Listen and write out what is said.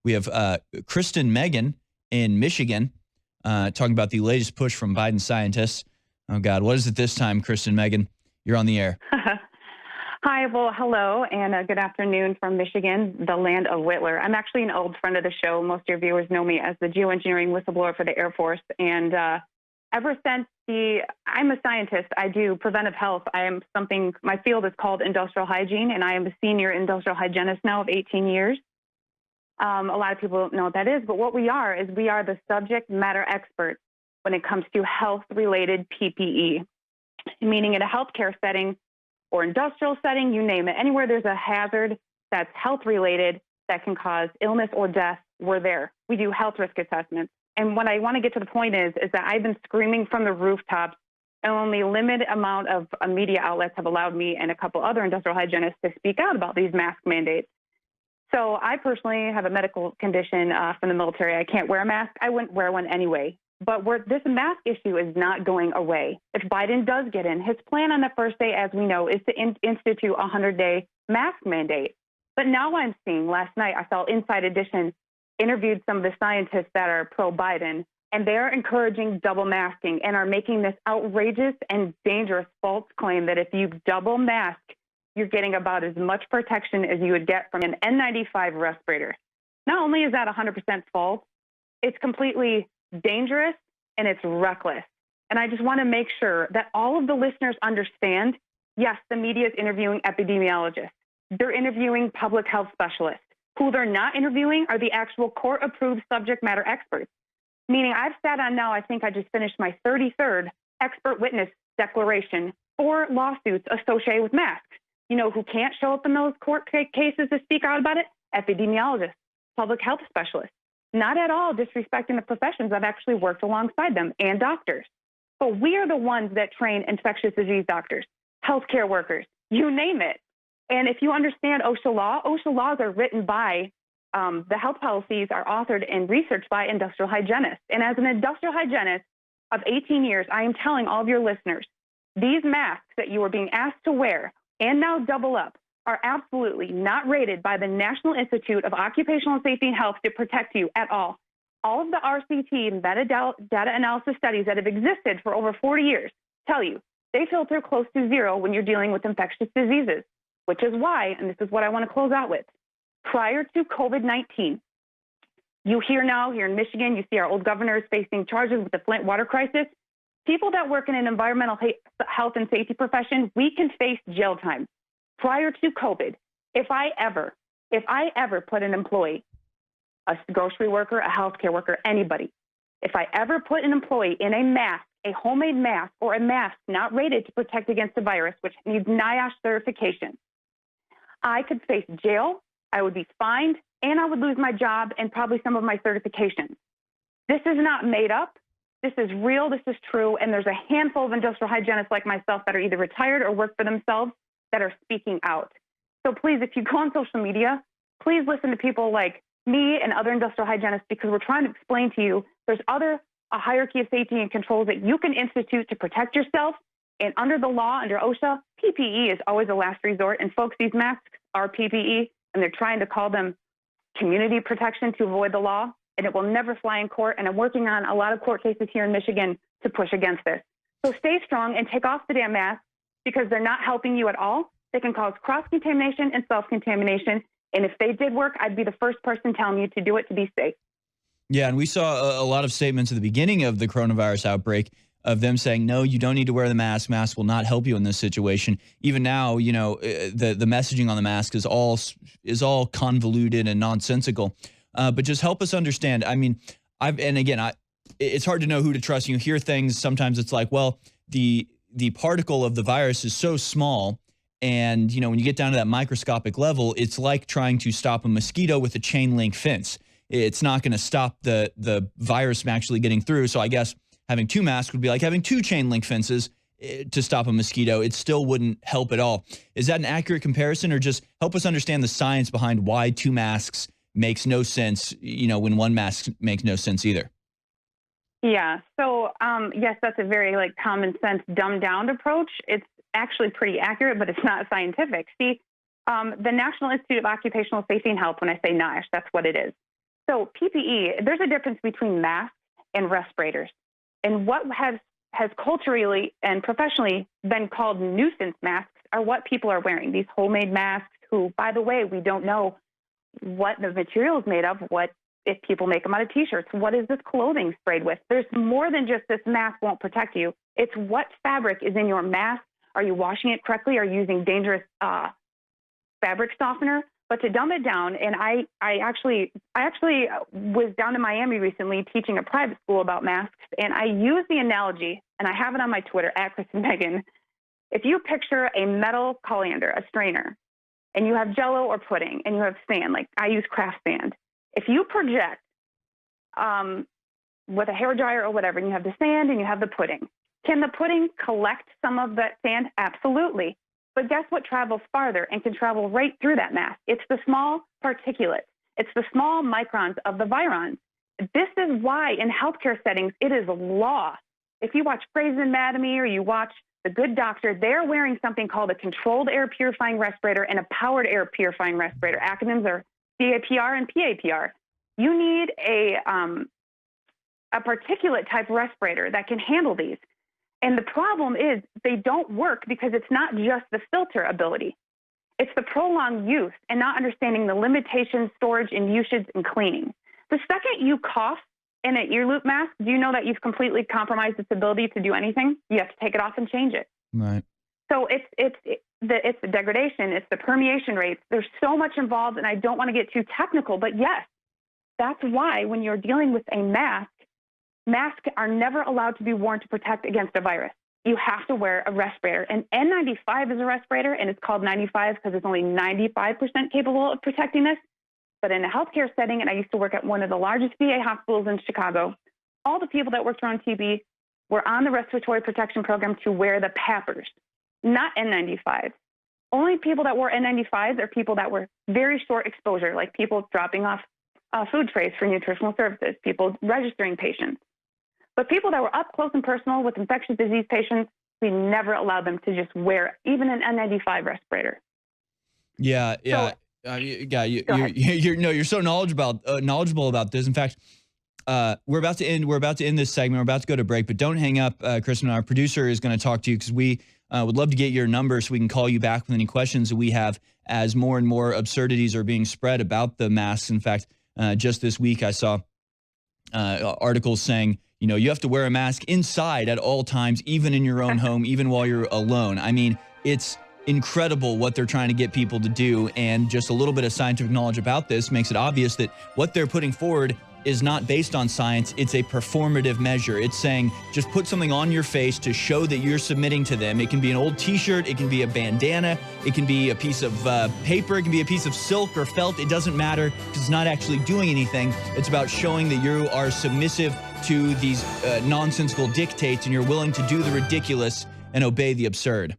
We have Kristen Megan in Michigan talking about the latest push from Biden scientists. Oh, God, what is it this time, Kristen Megan? You're on the air. Hi, well, hello, and good afternoon from Michigan, the land of Whitler. I'm actually an old friend of the show. Most of your viewers know me as the geoengineering whistleblower for the Air Force. And ever since I'm a scientist, I do preventive health. My field is called industrial hygiene, and I am a senior industrial hygienist now of 18 years. A lot of people don't know what that is, but what we are is we are the subject matter experts when it comes to health-related PPE, meaning in a healthcare setting, or industrial setting, you name it. Anywhere there's a hazard that's health-related that can cause illness or death, we're there. We do health risk assessments. And what I want to get to the point is that I've been screaming from the rooftops, and only a limited amount of media outlets have allowed me and a couple other industrial hygienists to speak out about these mask mandates. So I personally have a medical condition from the military. I can't wear a mask. I wouldn't wear one anyway. But this mask issue is not going away. If Biden does get in, his plan on the first day, as we know, is to institute a 100-day mask mandate. But now I'm seeing, last night, I saw Inside Edition interviewed some of the scientists that are pro-Biden, and they're encouraging double masking and are making this outrageous and dangerous false claim that if you double mask, you're getting about as much protection as you would get from an N95 respirator. Not only is that 100% false, it's completely dangerous and it's reckless. And I just want to make sure that all of the listeners understand, yes, the media is interviewing epidemiologists. They're interviewing public health specialists. Who they're not interviewing are the actual court-approved subject matter experts. Meaning I've sat on now, I think I just finished my 33rd expert witness declaration for lawsuits associated with masks. You know who can't show up in those court cases to speak out about it? Epidemiologists, public health specialists. Not at all disrespecting the professions. I've actually worked alongside them, and doctors. But we are the ones that train infectious disease doctors, healthcare workers, you name it. And if you understand OSHA laws are written by, the health policies are authored and researched by industrial hygienists. And as an industrial hygienist of 18 years, I am telling all of your listeners, these masks that you are being asked to wear and now double up are absolutely not rated by the National Institute of Occupational Safety and Health to protect you at all. All of the RCT and data analysis studies that have existed for over 40 years tell you they filter close to zero when you're dealing with infectious diseases, which is why, and this is what I want to close out with, prior to COVID-19, you hear now here in Michigan, you see our old governors facing charges with the Flint water crisis. People that work in an environmental health and safety profession, we can face jail time. Prior to COVID, if I ever put an employee, a grocery worker, a healthcare worker, anybody, if I ever put an employee in a mask, a homemade mask, or a mask not rated to protect against the virus, which needs NIOSH certification, I could face jail, I would be fined, and I would lose my job and probably some of my certifications. This is not made up. This is real. This is true. And there's a handful of industrial hygienists like myself that are either retired or work for themselves that are speaking out. So please, if you go on social media, please listen to people like me and other industrial hygienists, because we're trying to explain to you there's a hierarchy of safety and controls that you can institute to protect yourself. And under the law, under OSHA, PPE is always a last resort. And folks, these masks are PPE, and they're trying to call them community protection to avoid the law, and it will never fly in court. And I'm working on a lot of court cases here in Michigan to push against this. So stay strong and take off the damn mask, because they're not helping you at all. They can cause cross-contamination and self-contamination. And if they did work, I'd be the first person telling you to do it to be safe. Yeah, and we saw a lot of statements at the beginning of the coronavirus outbreak of them saying, no, you don't need to wear the mask. Mask will not help you in this situation. Even now, you know, the messaging on the mask is all convoluted and nonsensical. But just help us understand. I mean, it's hard to know who to trust. You hear things. Sometimes it's like, well, the particle of the virus is so small, and you know, when you get down to that microscopic level, it's like trying to stop a mosquito with a chain link fence. It's not going to stop the virus from actually getting through. So I guess having two masks would be like having two chain link fences to stop a mosquito. It still wouldn't help at all. Is that an accurate comparison, or just help us understand the science behind why two masks makes no sense, you know, when one mask makes no sense either? Yeah. So, yes, that's a very common sense, dumbed down approach. It's actually pretty accurate, but it's not scientific. See, the National Institute of Occupational Safety and Health, when I say NIOSH, that's what it is. So PPE, there's a difference between masks and respirators. And what has culturally and professionally been called nuisance masks are what people are wearing. These homemade masks who, by the way, we don't know what the material is made of, what if people make them out of T-shirts, what is this clothing sprayed with? There's more than just this mask won't protect you. It's what fabric is in your mask. Are you washing it correctly? Are you using dangerous fabric softener? But to dumb it down, and I actually was down in Miami recently teaching a private school about masks, and I use the analogy, and I have it on my Twitter, @KristenMegan. If you picture a metal colander, a strainer, and you have Jello or pudding, and you have sand, like I use craft sand. If you project with a hairdryer or whatever, and you have the sand and you have the pudding, can the pudding collect some of that sand? Absolutely. But guess what travels farther and can travel right through that mask? It's the small particulates. It's the small microns of the virons. This is why in healthcare settings, it is law. If you watch Grey's Anatomy or you watch The Good Doctor, they're wearing something called a controlled air purifying respirator and a powered air purifying respirator. Acronyms are CAPR and PAPR. You need a particulate type respirator that can handle these. And the problem is they don't work because it's not just the filter ability. It's the prolonged use and not understanding the limitations, storage, and usage and cleaning. The second you cough in an ear loop mask, do you know that you've completely compromised its ability to do anything? You have to take it off and change it. Right. So it's the degradation, it's the permeation rates. There's so much involved, and I don't want to get too technical, but yes, that's why when you're dealing with a mask, masks are never allowed to be worn to protect against a virus. You have to wear a respirator. And N95 is a respirator, and it's called 95 because it's only 95% capable of protecting this. But in a healthcare setting, and I used to work at one of the largest VA hospitals in Chicago, all the people that worked around TB were on the respiratory protection program to wear the PAPRs, not N95s. Only people that wore N95s are people that were very short exposure, like people dropping off food trays for nutritional services, people registering patients. But people that were up close and personal with infectious disease patients, we never allowed them to just wear even an N95 respirator. Yeah. So, You're so knowledgeable about this. In fact, we're about to end this segment. We're about to go to break, but don't hang up, Kristen. Our producer is going to talk to you because we would love to get your number so we can call you back with any questions that we have as more and more absurdities are being spread about the masks. In fact, just this week I saw articles saying, you have to wear a mask inside at all times, even in your own home, even while you're alone. I mean, it's incredible what they're trying to get people to do. And just a little bit of scientific knowledge about this makes it obvious that what they're putting forward is not based on science. It's a performative measure. It's saying just put something on your face to show that you're submitting to them. It can be an old T-shirt. It can be a bandana. It can be a piece of paper. It can be a piece of silk or felt. It doesn't matter because it's not actually doing anything. It's about showing that you are submissive to these nonsensical dictates and you're willing to do the ridiculous and obey the absurd.